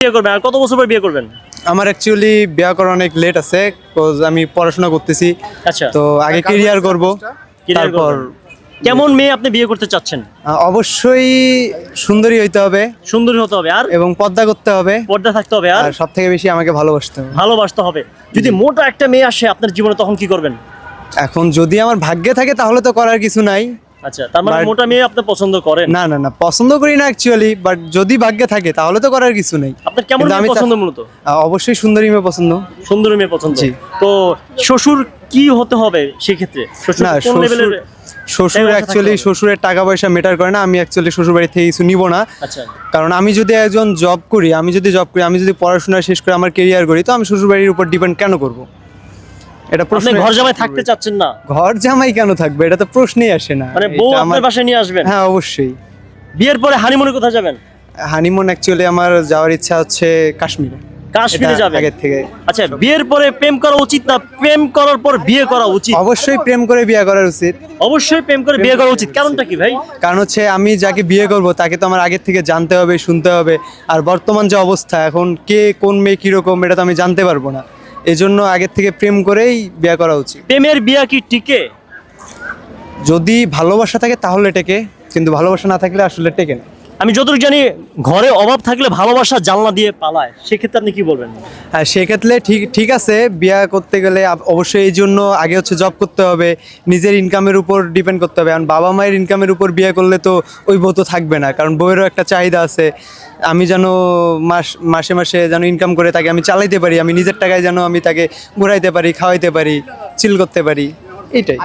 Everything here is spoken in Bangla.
বিয়ে করবেন আর কত বছর পর বিয়ে করবেন? আমার অ্যাকচুয়ালি বিয়ে করা অনেক লেট আছে, বিকজ আমি পড়াশোনা করতেছি। আচ্ছা, তো আগে ক্যারিয়ার করব, ক্লিয়ার তারপর করবেন। কেমন মেয়ে আপনি বিয়ে করতে চাচ্ছেন? অবশ্যই সুন্দরী হইতে হবে সুন্দরী হতে হবে আর এবং পর্দা করতে হবে, পর্দা থাকতে হবে আর আর সব থেকে বেশি আমাকে ভালোবাসতে হবে। ভালোবাসতে হবে। যদি মোটা একটা মেয়ে আসে আপনার জীবনে তখন কি করবেন? এখন যদি আমার ভাগ্যে থাকে তাহলে তো করার কিছু নাই। আচ্ছা, তার মানে But- মোটা মেয়ে আপনি পছন্দ করেন? না না না, পছন্দ করি না অ্যাকচুয়ালি, বাট যদি ভাগ্যে থাকে তাহলে তো করার কিছু নেই। আপনার কেমন কিন্তু মেয়ে আমি পছন্দ মূলত? অবশ্যই সুন্দরী মেয়ে পছন্দ। সুন্দরী মেয়ে পছন্দ। জি। তো শ্বশুর কি হতে হবে সেক্ষেত্রে? শ্বশুর না, কোন লেভেলের? শ্বশুর টাকা পয়সা অ্যাকচুয়ালি থাকতে হবে। শ্বশুরের টাকা পয়সা ম্যাটার করে না। আমি অ্যাকচুয়ালি শ্বশুর বাড়ি থেকে কিছু নিব না, আচ্ছা, কারণ আমি যদি একজন জব করি, আমি যদি পড়াশোনা শেষ করে আমার কেরিয়ার করি, তো আমি শ্বশুর বাড়ির উপর ডিপেন্ড কেন করব? এটা আপনি প্রশ্ন। ঘর জামাই থাকতে চাচ্ছেন না? ঘর জামাই কেন থাকবে? এটা তো প্রশ্নই আসে না। মানে বউ এটা আপনার বাসায় নিয়ে আসবেন? হ্যাঁ অবশ্যই। বিয়ের পরে হানিমুনে কোথায় যাবেন? হানিমুন অ্যাকচুয়ালি আমার যাওয়ার ইচ্ছা হচ্ছে কাশ্মীরে। কাশ্মীরে এটা যাবেন? আগের থেকে। আচ্ছা, বিয়ের পরে প্রেম করা উচিত না প্রেম করার পর বিয়ে করা উচিত? অবশ্যই প্রেম করে বিয়ে করা উচিত। অবশ্যই প্রেম করে বিয়ে করা উচিত। কারণটা কি ভাই? কারণ হচ্ছে আমি যাকে বিয়ে করব তাকে তো আমার আগের থেকে জানতে হবে, শুনতে হবে। আর বর্তমান যে অবস্থা এখন, কে কোন মেয়ে কীরকম এটা তো আমি জানতে পারবো না। এজন্য আগের থেকে প্রেম করেই বিয়ে করা উচিত। প্রেমের বিয়ে কি টিকে? যদি ভালোবাসা থাকে তাহলে টেকে, কিন্তু ভালোবাসা না থাকলে আসলে টেকে না। আমি যতটুকু জানি ঘরে অভাব থাকলে ভালোবাসা জানলা দিয়ে পালায়, সেক্ষেত্রে আপনি কি বলবেন? হ্যাঁ, সেক্ষেত্রে ঠিক ঠিক আছে, বিয়ে করতে গেলে অবশ্যই এই জন্য আগে হচ্ছে জব করতে হবে, নিজের ইনকামের উপর ডিপেন্ড করতে হবে। কারণ বাবা মায়ের ইনকামের উপর বিয়ে করলে তো ওই বউ তো থাকবে না, কারণ বউয়েরও একটা চাহিদা আছে। আমি যেন মাসে মাসে যেন ইনকাম করে তাকে আমি চালাইতে পারি, আমি নিজের টাকায় যেন আমি তাকে ঘুরাইতে পারি, খাওয়াইতে পারি, চিল করতে পারি, এইটাই।